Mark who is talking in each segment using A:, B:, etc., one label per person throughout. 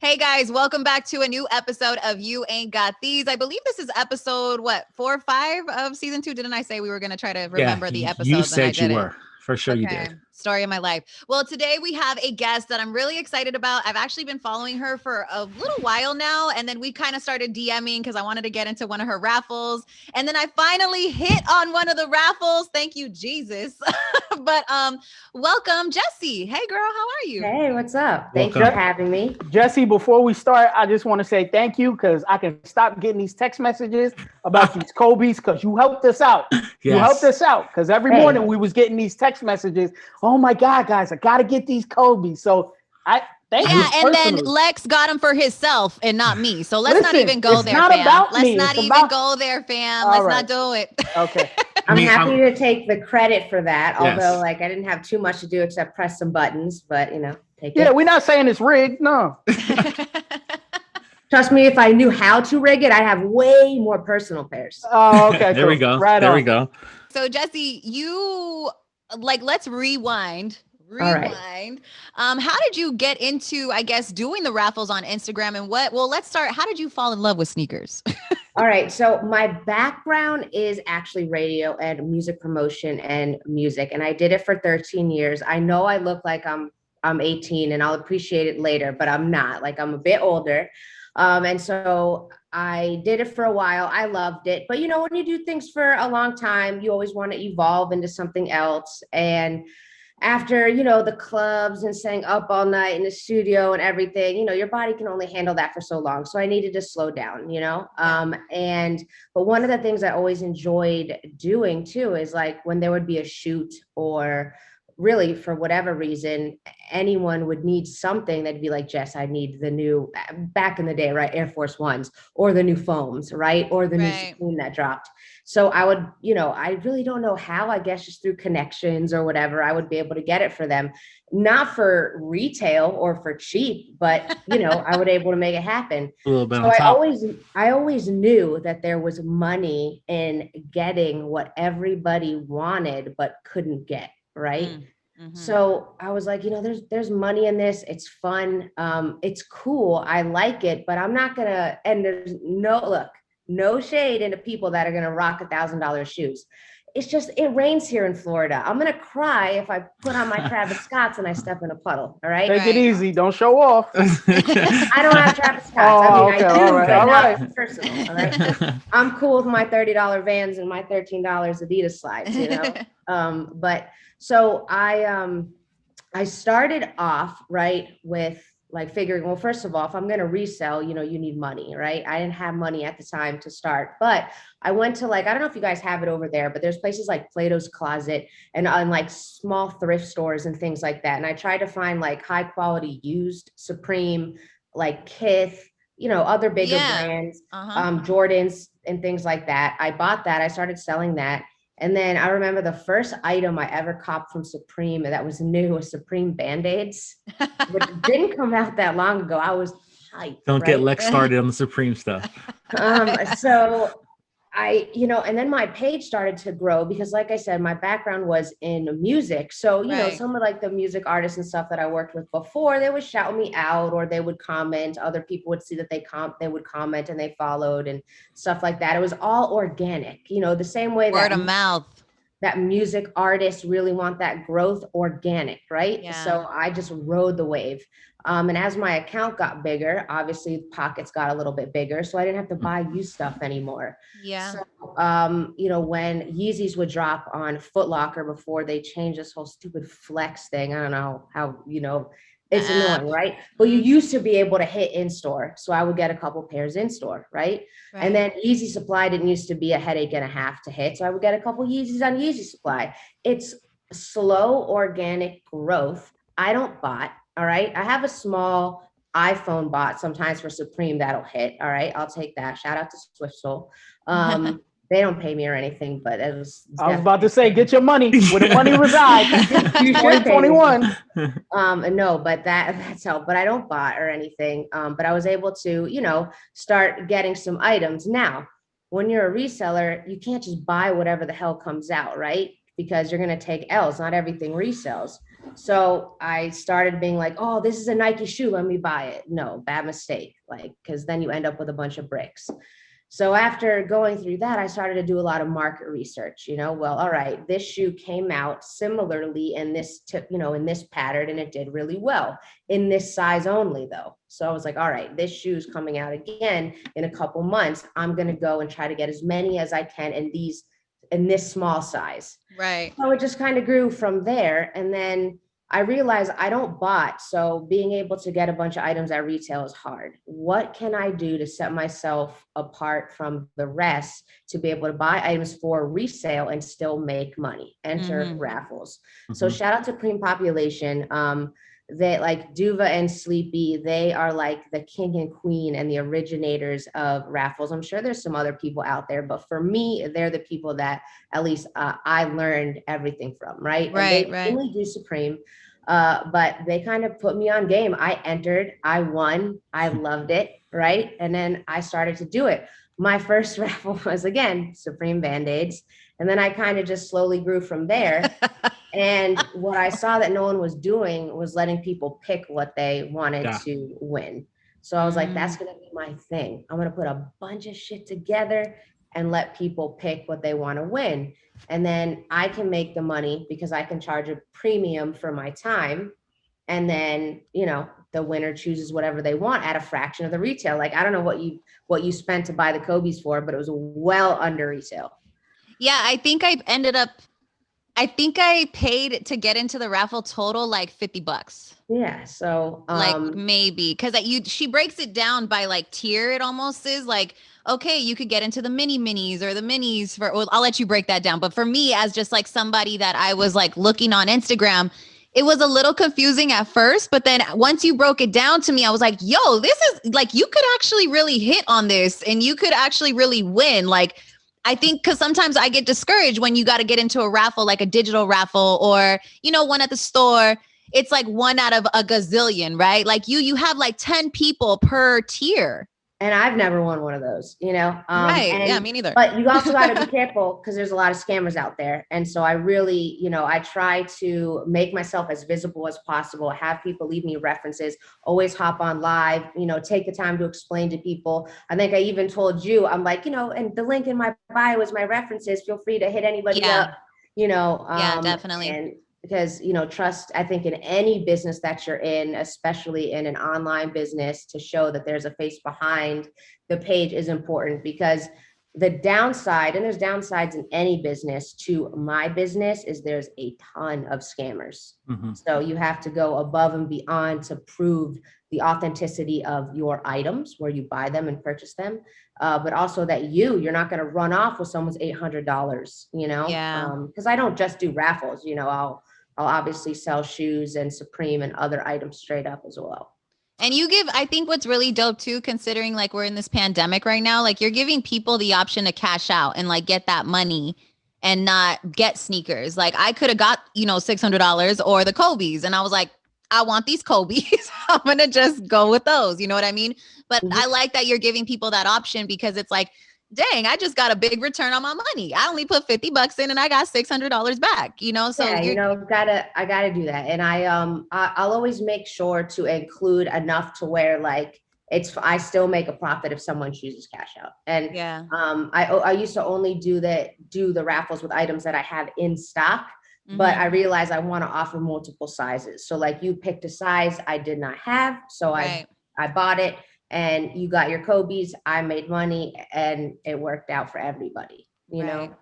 A: Hey guys, welcome back to a new episode of You Ain't Got These. I believe this is episode 4 or 5 of season 2. Didn't I say we were going to try to remember the episodes?
B: You said you were. For sure you did.
A: Story of my life. Well, today we have a guest that I'm really excited about. I've actually been following her for a little while now, and then we kind of started DMing because I wanted to get into one of her raffles, and then I finally hit on one of the raffles. Thank you, Jesus. But welcome, Jessie. Hey, girl, how are you?
C: Hey, what's up? Thanks for having me.
D: Jessie, before we start, I just want to say thank you because I can stop getting these text messages about these Kobe's because you helped us out. Yes. You helped us out because every morning we was getting these text messages. Oh my God, guys, I got to get these Kobe's. So I thank you.
A: Yeah, and then Lex got them for himself and not me. So let's not even go there, fam. Let's not even go there, fam. Let's not do it.
D: Okay.
C: I'm happy to take the credit for that. Although, I didn't have too much to do except press some buttons, but take it.
D: Yeah, we're not saying it's rigged. No.
C: Trust me, if I knew how to rig it, I'd have way more personal pairs.
D: Oh, okay.
B: There we go.
D: Right
B: there
D: on.
B: we go.
A: So, Jessie, you let's rewind.
C: All right.
A: How did you get into, I guess, doing the raffles on Instagram and let's start. How did you fall in love with sneakers?
C: All right. So my background is actually radio and music promotion and music. And I did it for 13 years. I know I look like I'm 18 and I'll appreciate it later, but I'm not. Like, I'm a bit older. And so I did it for a while. I loved it. But, when you do things for a long time, you always want to evolve into something else. And after, the clubs and staying up all night in the studio and everything, your body can only handle that for so long. So I needed to slow down, but one of the things I always enjoyed doing too is like when there would be a shoot or really for whatever reason, anyone would need something, that'd be like, Jess, I need the new, back in the day, right, Air Force Ones or the new foams, right, or the new Supreme that dropped. So I would, I really don't know how, I guess just through connections or whatever, I would be able to get it for them, not for retail or for cheap, but, I would able to make it happen.
B: A little bit
C: so I always knew that there was money in getting what everybody wanted, but couldn't get. Right. Mm-hmm. So I was like, there's money in this. It's fun. It's cool. I like it, but I'm not gonna, and there's no shade into people that are going to rock $1,000 shoes. It's just, it rains here in Florida. I'm going to cry if I put on my Travis Scotts and I step in a puddle. All right.
D: Take it easy. Don't show off.
C: I don't have Travis Scotts. I do, but not personal. All right. I'm cool with my $30 Vans and my $13 Adidas slides, but so I started off with like figuring, well, first of all, if I'm going to resell, you need money, right? I didn't have money at the time to start, but I went to I don't know if you guys have it over there, but there's places like Plato's Closet and like small thrift stores and things like that. And I tried to find like high quality used Supreme, like Kith, other bigger brands, Jordans and things like that. I bought that. I started selling that. And then I remember the first item I ever copped from Supreme that was new was Supreme Band-Aids, which didn't come out that long ago. I was hyped.
B: Don't get Lex started on the Supreme stuff.
C: So I, and then my page started to grow because like I said, my background was in music. So, some of like the music artists and stuff that I worked with before, they would shout me out or they would comment. Other people would see that they would comment and they followed and stuff like that. It was all organic, the same way
A: word of mouth.
C: That music artists really want that growth organic, right? Yeah. So I just rode the wave. And as my account got bigger, obviously pockets got a little bit bigger. So I didn't have to buy used stuff anymore.
A: Yeah.
C: So, when Yeezys would drop on Foot Locker before they changed this whole stupid flex thing, I don't know how, it's annoying, right? But you used to be able to hit in store. So I would get a couple pairs in store, right? And then Yeezy Supply didn't used to be a headache and a half to hit. So I would get a couple Yeezys on Yeezy Supply. It's slow, organic growth. I don't bot. All right. I have a small iPhone bot sometimes for Supreme that'll hit. All right. I'll take that. Shout out to Swift Soul. They don't pay me or anything, but I was
D: about to say, get your money where the money resides. 2021.
C: No, but that's help. But I don't bot or anything. But I was able to, start getting some items. Now, when you're a reseller, you can't just buy whatever the hell comes out, right? Because you're going to take L's. Not everything resells. So I started being like, oh, this is a Nike shoe, let me buy it. No, bad mistake. Like, because then you end up with a bunch of bricks. So after going through that, I started to do a lot of market research, well, all right, this shoe came out similarly in this tip, in this pattern, and it did really well in this size only though. So I was like, all right, this shoe's coming out again in a couple months. I'm going to go and try to get as many as I can in this small size.
A: Right.
C: So it just kind of grew from there. And then I realized I don't bot. So being able to get a bunch of items at retail is hard. What can I do to set myself apart from the rest to be able to buy items for resale and still make money? Enter raffles. So shout out to Cream Population. They like Duva and Sleepy, they are like the king and queen and the originators of raffles. I'm sure there's some other people out there, but for me, they're the people that at least I learned everything from, right?
A: Right,
C: and they mainly do Supreme, but they kind of put me on game. I entered, I won, I loved it, right? And then I started to do it. My first raffle was, again, Supreme Band-Aids. And then I kind of just slowly grew from there. And what I saw that no one was doing was letting people pick what they wanted to win. So I was like, that's going to be my thing. I'm going to put a bunch of shit together and let people pick what they want to win. And then I can make the money because I can charge a premium for my time. And then, the winner chooses whatever they want at a fraction of the retail. Like, I don't know what you spent to buy the Kobe's for, but it was well under retail.
A: Yeah, I think I paid to get into the raffle total like $50.
C: Yeah. So
A: like maybe because she breaks it down by like tier. It almost is like, okay, you could get into the minis or the minis well, I'll let you break that down. But for me, as just like somebody that I was like looking on Instagram, it was a little confusing at first, but then once you broke it down to me, I was like, yo, this is like, you could actually really hit on this and you could actually really win. Like, I think because sometimes I get discouraged when you got to get into a raffle, like a digital raffle or, one at the store. It's like one out of a gazillion, right? Like you have like 10 people per tier.
C: And I've never won one of those,
A: Right. Yeah, me neither.
C: But you also got to be careful because there's a lot of scammers out there. And so I really, I try to make myself as visible as possible, have people leave me references, always hop on live, take the time to explain to people. I think I even told you, I'm like, and the link in my bio is my references. Feel free to hit anybody up,
A: yeah, definitely.
C: And because, trust, I think in any business that you're in, especially in an online business, to show that there's a face behind the page is important, because the downside, and there's downsides in any business to my business, is there's a ton of scammers. So you have to go above and beyond to prove the authenticity of your items where you buy them and purchase them. But also that you're not going to run off with someone's $800,
A: Yeah.
C: Because I don't just do raffles, I'll obviously sell shoes and Supreme and other items straight up as well.
A: And I think what's really dope too, considering like we're in this pandemic right now, like you're giving people the option to cash out and like get that money and not get sneakers. Like I could have got, $600 or the Kobe's. And I was like, I want these Kobe's. I'm going to just go with those. You know what I mean? But I like that you're giving people that option, because it's like, dang, I just got a big return on my money. I only put $50 in and I got $600 back, So
C: yeah, I gotta do that. And I'll always make sure to include enough to where like I still make a profit if someone chooses cash out. And I used to only do the raffles with items that I have in stock, but I realized I want to offer multiple sizes. So like you picked a size I did not have, so I bought it. And you got your Kobe's, I made money, and it worked out for everybody, know?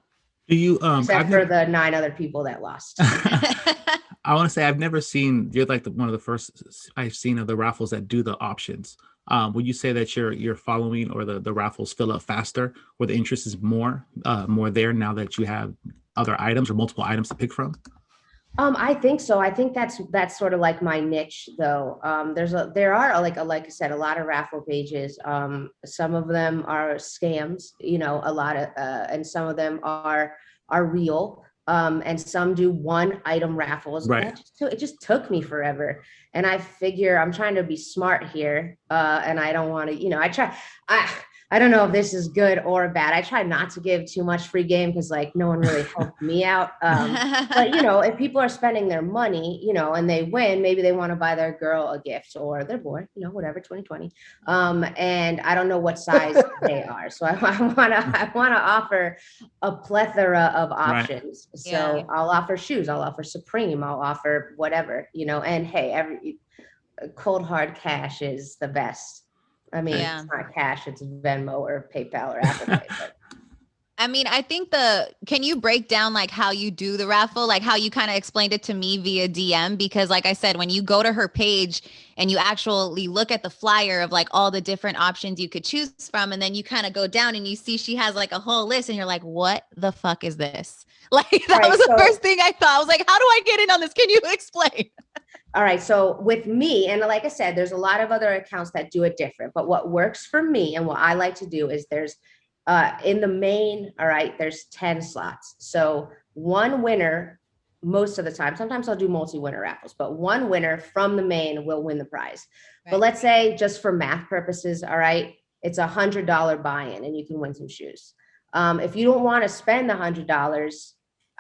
B: Do you,
C: except for the 9 other people that lost.
B: I want to say, I've never seen, you're like one of the first I've seen of the raffles that do the options. Would you say that your following or the raffles fill up faster, or the interest is more there now that you have other items or multiple items to pick from?
C: I think so. I think that's sort of like my niche, though. There are like I said, a lot of raffle pages. Some of them are scams, a lot of, and some of them are real. And some do one item raffles.
B: Right.
C: It just took me forever. And I figure I'm trying to be smart here. And I don't want to, I don't know if this is good or bad. I try not to give too much free game because like no one really helped me out. But you know, if people are spending their money, you know, and they win, maybe they want to buy their girl a gift or their boy, you know, whatever, 2020. And I don't know what size they are. So I wanna offer a plethora of options. Right. So yeah. I'll offer shoes, I'll offer Supreme, I'll offer whatever, you know, and hey, every cold hard cash is the best. I mean, it's not cash, it's Venmo or PayPal or Apple Pay. But.
A: I mean, I think can you break down like how you do the raffle, like how you kind of explained it to me via DM? Because like I said, when you go to her page and you actually look at the flyer of like all the different options you could choose from, and then you kind of go down and you see she has like a whole list and you're like, what the fuck is this? Like that was the first thing I thought. I was like, how do I get in on this? Can you explain?
C: All right. So with me, and like I said, there's a lot of other accounts that do it different, but what works for me and what I like to do is there's in the main, all right, there's 10 slots. So one winner most of the time, sometimes I'll do multi-winner raffles, but one winner from the main will win the prize. Right. But let's say just for math purposes, all right, it's $100 buy-in and you can win some shoes. If you don't want to spend the $100,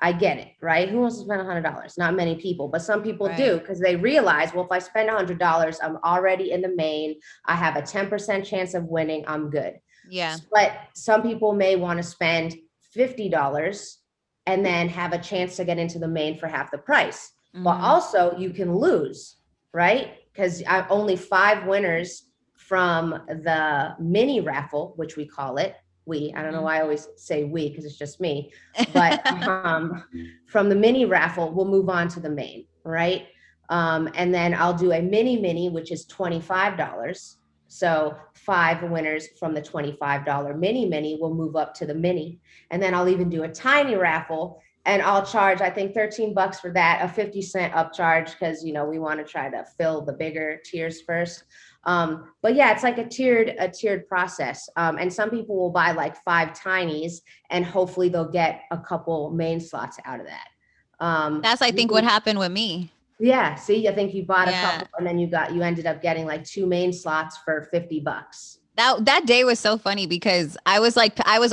C: I get it, right? Who wants to spend $100? Not many people, but some people do because they realize, well, if I spend $100, I'm already in the main. I have a 10% chance of winning. I'm good.
A: Yeah.
C: But some people may want to spend $50 and then have a chance to get into the main for half the price. Mm-hmm. But also you can lose, right? Because only 5 winners from the mini raffle, which we call it. I don't know why I always say we because it's just me, but from the mini raffle, we'll move on to the main, right? And then I'll do a mini, which is $25. So 5 winners from the $25 mini will move up to the mini. And then I'll even do a tiny raffle and I'll charge, I think $13 for that, a 50-cent upcharge because, you know, we want to try to fill the bigger tiers first. But yeah, it's like a tiered process. And some people will buy like 5 tinies and hopefully they'll get a couple main slots out of that.
A: That's, I think, what happened with me.
C: Yeah. See, I think you bought a couple and then you ended up getting like 2 main slots for $50.
A: That day was so funny because I was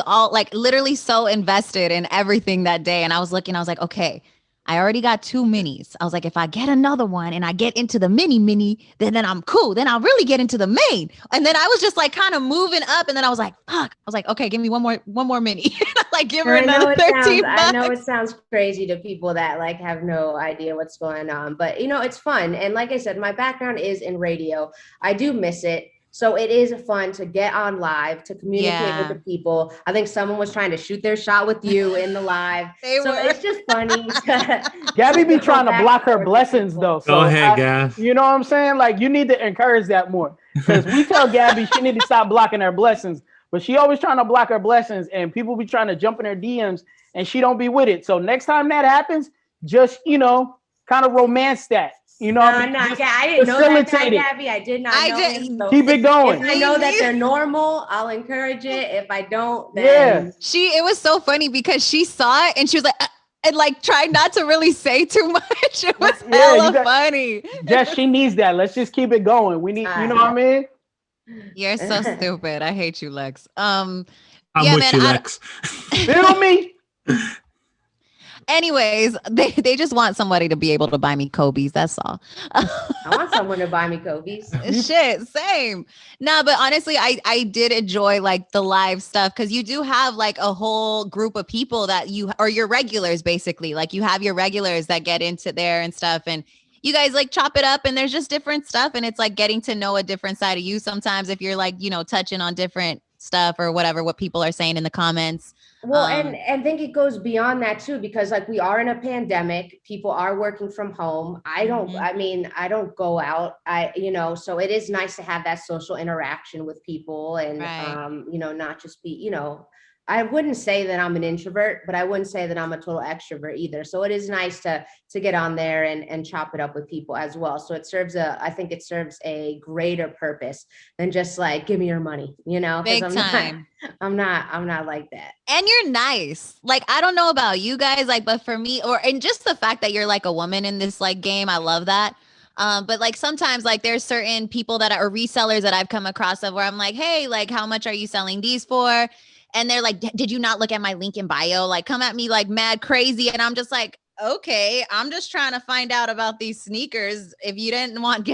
A: all like literally so invested in everything that day. And I was looking, I was like, okay, I already got 2 minis. I was like, if I get another one and I get into the mini, then I'm cool. Then I'll really get into the main. And then I was just like kind of moving up. And then I was like, fuck. I was like, okay, give me one more mini. Like give her another $13.
C: I know it sounds crazy to people that like have no idea what's going on, but you know, it's fun. And like I said, my background is in radio. I do miss it. So it is fun to get on live, to communicate with the people. I think someone was trying to shoot their shot with you in the live. It's just funny.
D: Gabby be trying to block her blessings though. So
B: go ahead, Gab.
D: You know what I'm saying? Like you need to encourage that more. Because we tell Gabby she need to stop blocking her blessings, but she always trying to block her blessings and people be trying to jump in her DMs and she don't be with it. So next time that happens, just, you know, kind of romance that. You know,
C: I didn't know that, Gabby. I did not know.
D: So keep it going.
C: If I know that they're normal, I'll encourage it. If I don't, then
A: it was so funny because she saw it and she was like, and like tried not to really say too much. It was hella funny.
D: Jess, she needs that. Let's just keep it going. We need, you know what I mean?
A: You're so stupid. I hate you, Lex.
B: I'm with you, Lex.
D: Feel me?
A: Anyways, they just want somebody to be able to buy me Kobe's. That's all.
C: I want someone to buy me Kobe's.
A: Shit, same. Nah, but honestly, I did enjoy like the live stuff because you do have like a whole group of people that or your regulars basically. Like you have your regulars that get into there and stuff, and you guys like chop it up, and there's just different stuff, and it's like getting to know a different side of you. Sometimes if you're like, you know, touching on different stuff or whatever, what people are saying in the comments.
C: Well, and think it goes beyond that too, because like we are in a pandemic, people are working from home. I don't go out. So it is nice to have that social interaction with people and, not just be, I wouldn't say that I'm an introvert, but I wouldn't say that I'm a total extrovert either. So it is nice to get on there and chop it up with people as well. So I think it serves a greater purpose than just like, give me your money,
A: Big time.
C: I'm not like that.
A: And you're nice. Like, I don't know about you guys, like, but for me, and just the fact that you're like a woman in this like game, I love that. But like sometimes like there's certain people that are resellers that I've come across of where I'm like, hey, like how much are you selling these for? And they're like, did you not look at my link in bio? Like come at me like mad crazy. And I'm just like, okay, I'm just trying to find out about these sneakers. If you didn't want to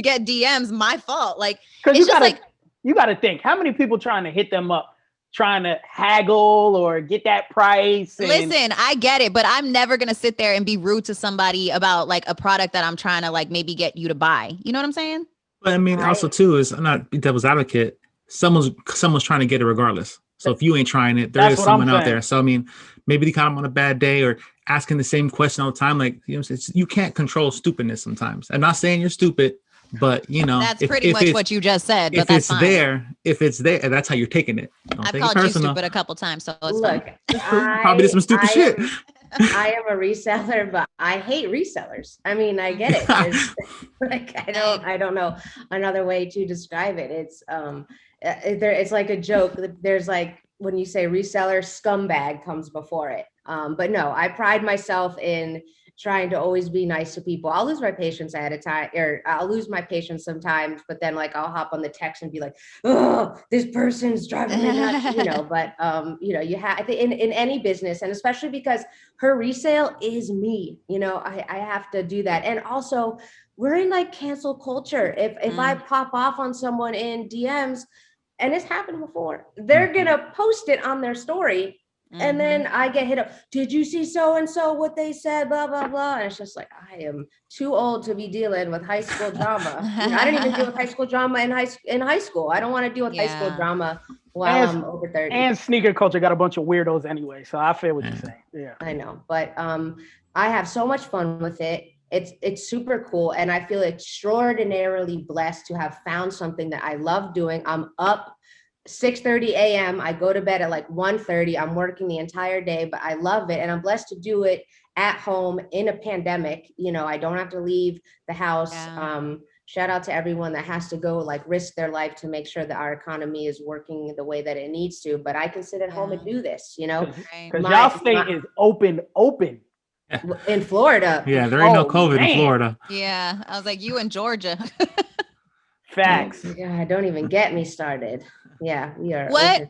A: get DMs, my fault. Like,
D: because
A: it's just like,
D: you got to think how many people trying to hit them up, trying to haggle or get that price.
A: Listen, I get it, but I'm never going to sit there and be rude to somebody about like a product that I'm trying to like maybe get you to buy. You know what I'm saying?
B: But I mean, also too, is I'm not devil's advocate. Someone's trying to get it regardless. So if you ain't trying it, there is someone out there. So I mean, maybe they kind of on a bad day or asking the same question all the time. Like, you know, you can't control stupidness sometimes. I'm not saying you're stupid, but you know,
A: that's pretty much what you just said. But
B: if it's there, and that's how you're taking it.
A: I've called you stupid a couple times, so it's
B: probably did some stupid shit.
C: I am a reseller, but I hate resellers. I mean, I get it. Like I don't know another way to describe it. It's like a joke. There's like when you say reseller, scumbag comes before it. But no, I pride myself in trying to always be nice to people. I'll lose my patience at a time, or I'll lose my patience sometimes, but then like I'll hop on the text and be like, oh, this person's driving me nuts, you know, but you know, you have in any business, and especially because her resale is me, you know, I have to do that. And also we're in like cancel culture. If I pop off on someone in DMs, and it's happened before, they're gonna post it on their story. And then I get hit up. Did you see so-and-so what they said, blah, blah, blah. And it's just like, I am too old to be dealing with high school drama. You know, I didn't even deal with high school drama in high school. I don't want to deal with high school drama while I'm over 30.
D: And sneaker culture got a bunch of weirdos anyway. So I feel what you're saying. Yeah,
C: I know. But I have so much fun with it. It's super cool. And I feel extraordinarily blessed to have found something that I love doing. I'm up 6:30 a.m. I go to bed at like 1:30. I'm working the entire day, but I love it. And I'm blessed to do it at home in a pandemic. You know, I don't have to leave the house. Shout out to everyone that has to go like risk their life to make sure that our economy is working the way that it needs to. But I can sit at home and do this, you know,
D: because y'all state is open.
C: In Florida.
B: Yeah, there ain't no COVID in Florida.
A: Yeah, I was like, you in Georgia.
D: Facts.
C: Yeah, don't even get me started. Yeah, we are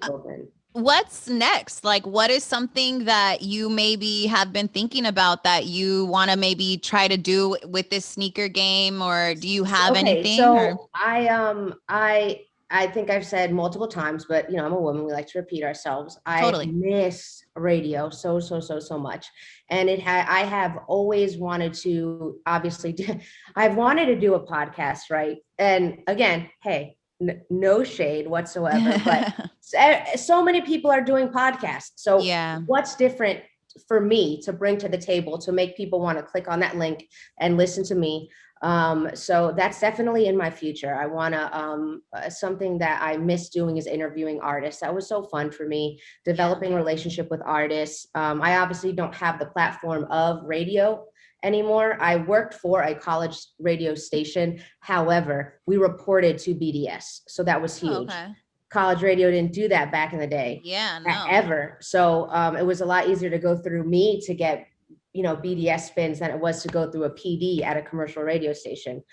C: open.
A: What's next? Like, what is something that you maybe have been thinking about that you want to maybe try to do with this sneaker game, or do you have anything?
C: So I think I've said multiple times, but you know, I'm a woman. We like to repeat ourselves. I miss radio so much, and I have always wanted to. Obviously, I've wanted to do a podcast, right? And again, hey, no shade whatsoever, but so many people are doing podcasts. So what's different for me to bring to the table to make people want to click on that link and listen to me? So that's definitely in my future. I want to, something that I miss doing is interviewing artists. That was so fun for me, developing a relationship with artists. I obviously don't have the platform of radio anymore. I worked for a college radio station. However, we reported to BDS. So that was huge. College radio didn't do that back in the day. Ever. So it was a lot easier to go through me to get, you know, BDS spins than it was to go through a PD at a commercial radio station.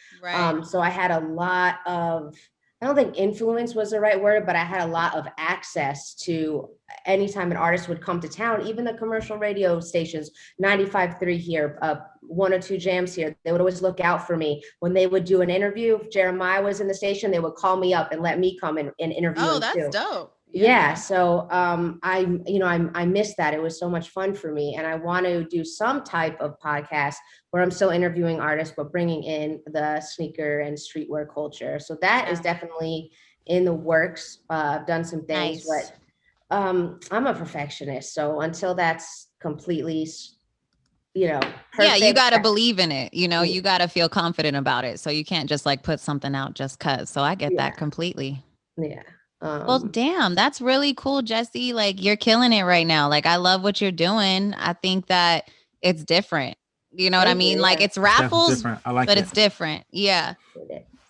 C: So I had a lot of, I don't think influence was the right word, but I had a lot of access to anytime an artist would come to town, even the commercial radio stations, 95.3 here, 102 Jams here, they would always look out for me. When they would do an interview, if Jeremiah was in the station, they would call me up and let me come and interview him
A: that's
C: too.
A: Dope.
C: Yeah. So I missed that. It was so much fun for me. And I want to do some type of podcast where I'm still interviewing artists, but bringing in the sneaker and streetwear culture. So that is definitely in the works. I've done some things, but I'm a perfectionist. So until that's completely, you know, perfect,
A: you got to believe in it. You know, you got to feel confident about it. So you can't just like put something out just cause. So I get that completely.
C: Yeah.
A: Well, damn, that's really cool, Jessie. Like you're killing it right now. Like I love what you're doing. I think that it's different. You know what I mean? Like it's raffles,
B: I like
A: but
B: it.
A: it's different. Yeah.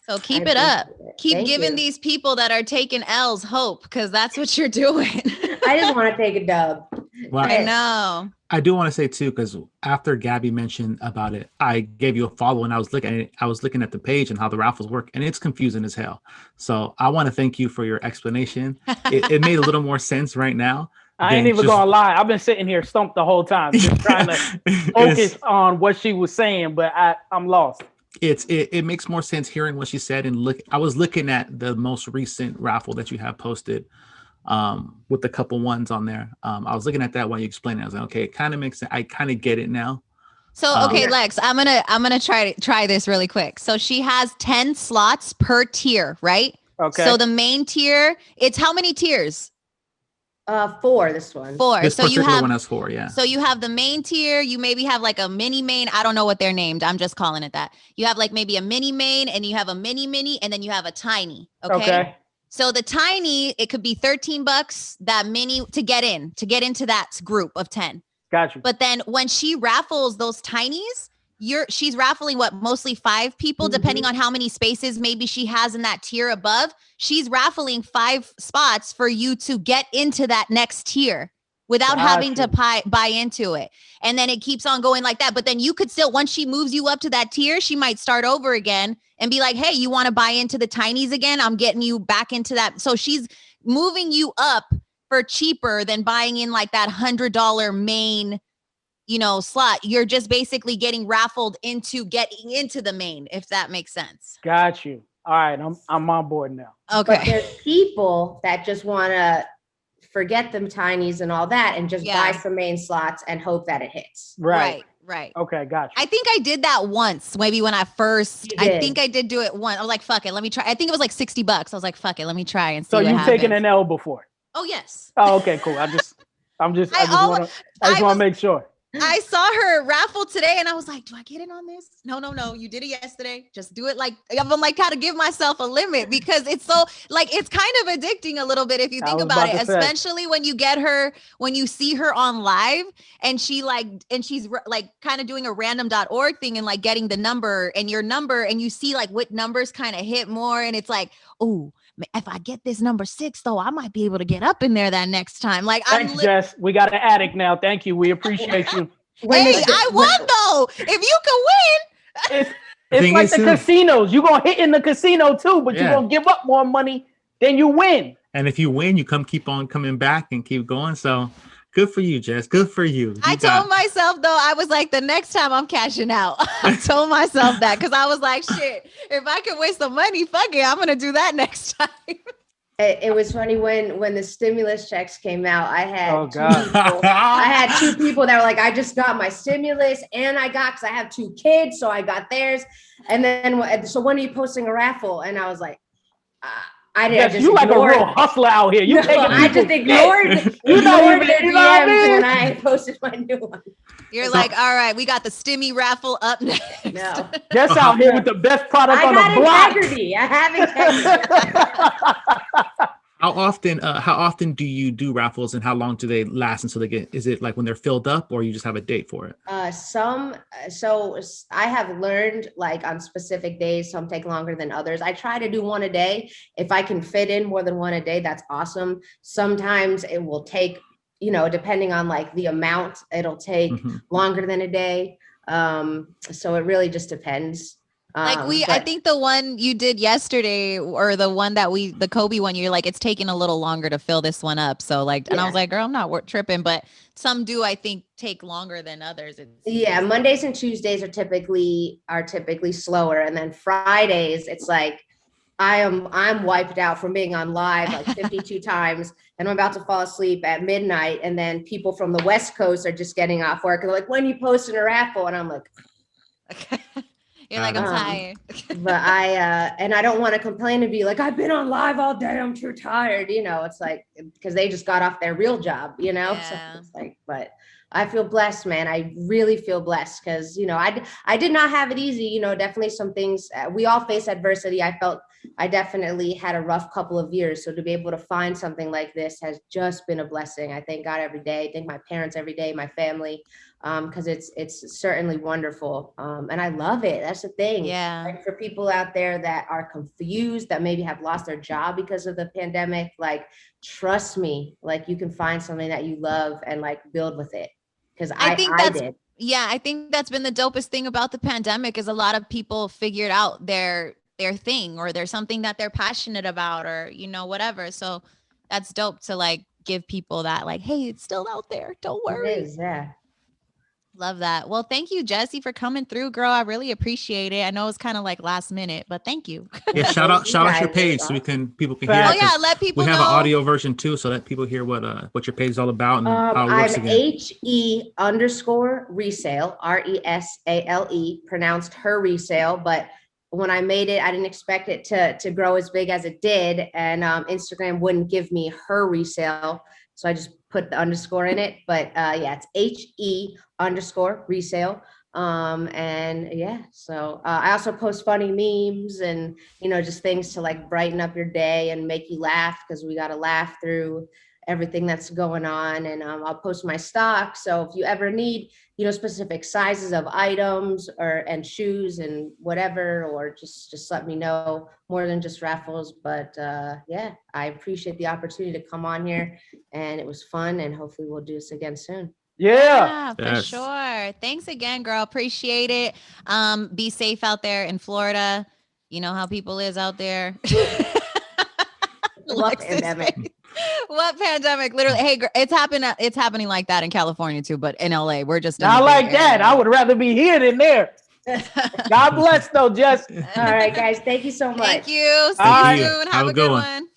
A: So keep it up. Keep giving these people that are taking L's hope, because that's what you're doing.
C: I just want to take a dub.
B: Well,
A: I know.
B: I do want to say too, because after Gabby mentioned about it, I gave you a follow and I was looking at it. I was looking at the page and how the raffles work, and it's confusing as hell. So I want to thank you for your explanation. It made a little more sense right now.
D: I ain't even gonna lie. I've been sitting here stumped the whole time, just trying to focus on what she was saying, but I'm lost.
B: It makes more sense hearing what she said, and I was looking at the most recent raffle that you have posted with a couple ones on there. I was looking at that while you explained it. I was like, okay, it kind of makes sense. I kind of get it now.
A: So, okay, Lex, I'm gonna try this really quick. So she has 10 slots per tier, right?
D: Okay.
A: So the main tier, it's how many tiers?
C: 4, this one.
A: 4.
B: This
A: so you
B: particular
A: have
B: one has 4, yeah.
A: So you have the main tier, you maybe have like a mini main. I don't know what they're named. I'm just calling it that. You have like maybe a mini main, and you have a mini, and then you have a tiny. Okay. So the tiny, it could be $13, that mini to get into that group of 10.
D: Got you.
A: But then when she raffles those tinies, she's raffling mostly 5 people, depending on how many spaces maybe she has in that tier above. She's raffling 5 spots for you to get into that next tier without having to buy into it. And then it keeps on going like that. But then you could still, once she moves you up to that tier, she might start over again and be like, hey, you want to buy into the tinies again? I'm getting you back into that. So she's moving you up for cheaper than buying in like that $100 main, slot. You're just basically getting raffled into getting into the main, if that makes sense.
D: Got you. All right. I'm on board now.
A: Okay.
C: But there's people that just want to forget them tinies and all that and just buy some main slots and hope that it hits.
A: Right.
D: Okay, gotcha.
A: I think I did that once, maybe when I first, I think I did do it once. I was like, fuck it, let me try. I think it was like $60. I was like, fuck it, let me try and see. So
D: you've taken an L before?
A: Oh, yes.
D: Oh, okay, cool. I just want to make sure.
A: I saw her raffle today and I was like, do I get in on this? No. You did it yesterday. Just do it. Like, I'm like, how to give myself a limit, because it's so like, it's kind of addicting a little bit if you think about it, especially when you when you see her on live and she's like kind of doing a random.org thing and like getting the number and your number, and you see like what numbers kind of hit more. And it's like, oh, if I get this number 6 though, I might be able to get up in there that next time. Like,
D: thanks, Jess. We got an addict now. Thank you. We appreciate you.
A: Hey, I won though. If you can win.
D: It's like the casinos. You're going to hit in the casino too, but you're going to give up more money than you win.
B: And if you win, you keep on coming back and keep going. So good for you, Jess. Good for you.
A: I told myself though, I was like, the next time I'm cashing out. I told myself that because I was like, shit, if I can win some money, fuck it, I'm going to do that next time.
C: It was funny when the stimulus checks came out. I had 2 people that were like, I just got my stimulus and because I have 2 kids, so I got theirs. And then so when are you posting a raffle? And I was like,
D: you like a real hustler out here.
C: I just ignored their DMs when I posted my new one.
A: You're like, all right, we got the Stimmy raffle up next.
C: No,
D: just out here with the best product on the block.
C: I have integrity.
B: How often do you do raffles, and how long do they last until they get? Is it like when they're filled up, or you just have a date for it?
C: So I have learned like on specific days, some take longer than others. I try to do one a day. If I can fit in more than one a day, that's awesome. Sometimes it will take, depending on like the amount, it'll take longer than a day. So it really just depends.
A: I think the one you did yesterday, or the one the Kobe one, you're like, it's taking a little longer to fill this one up. So like, and I was like, girl, I'm not tripping, but some do, I think, take longer than others.
C: Mondays and Tuesdays are typically slower. And then Fridays, it's like, I'm wiped out from being on live like 52 times, and I'm about to fall asleep at midnight. And then people from the West Coast are just getting off work and they're like, when you posting a raffle? And I'm like,
A: you're like, I'm tired.
C: But I don't want to complain and be like, I've been on live all day, I'm too tired. It's like, because they just got off their real job, So it's like, but I feel blessed, man. I really feel blessed because, I did not have it easy. Definitely some things, we all face adversity. I felt I definitely had a rough couple of years. So to be able to find something like this has just been a blessing. I thank God every day. I thank my parents every day, my family, because it's certainly wonderful. And I love it. That's the thing.
A: Yeah.
C: Like for people out there that are confused, that maybe have lost their job because of the pandemic, like, trust me, like you can find something that you love and like build with it. Because
A: I think
C: I
A: that's
C: did.
A: yeah, I think that's been the dopest thing about the pandemic is a lot of people figured out their thing, or there's something that they're passionate about, or whatever. So that's dope to like give people that, like, hey, it's still out there. Don't
C: It
A: worry.
C: is, yeah.
A: Love that. Well, thank you, Jessie, for coming through, girl. I really appreciate it. I know it's kind of like last minute, but thank you.
B: Yeah, shout out your page so people can hear
A: Oh
B: it.
A: yeah, let people
B: we have
A: know.
B: an audio version too, so that people hear what your page is all about and how it works
C: I'm
B: again.
C: HE_resale, RESALE, pronounced her resale, but when I made it, I didn't expect it to grow as big as it did, and Instagram wouldn't give me her resale, so I just put the underscore in it. But yeah, it's HE_resale. And yeah, so I also post funny memes and just things to like brighten up your day and make you laugh, because we got to laugh through everything that's going on. And I'll post my stock, so if you ever need specific sizes of items and shoes and whatever, or just let me know. More than just raffles. But yeah, I appreciate the opportunity to come on here, and it was fun, and hopefully we'll do this again soon.
D: Yeah,
A: for sure. Thanks again, girl. Appreciate it. Be safe out there in Florida. You know how people is out there.
C: What pandemic?
A: What pandemic? Literally, hey, it's happening like that in California too, but in LA, we're just
D: not like that. I would rather be here than there. God bless though, Jess.
C: All right, guys. Thank you so much.
A: Thank you. See you soon. Have a good one.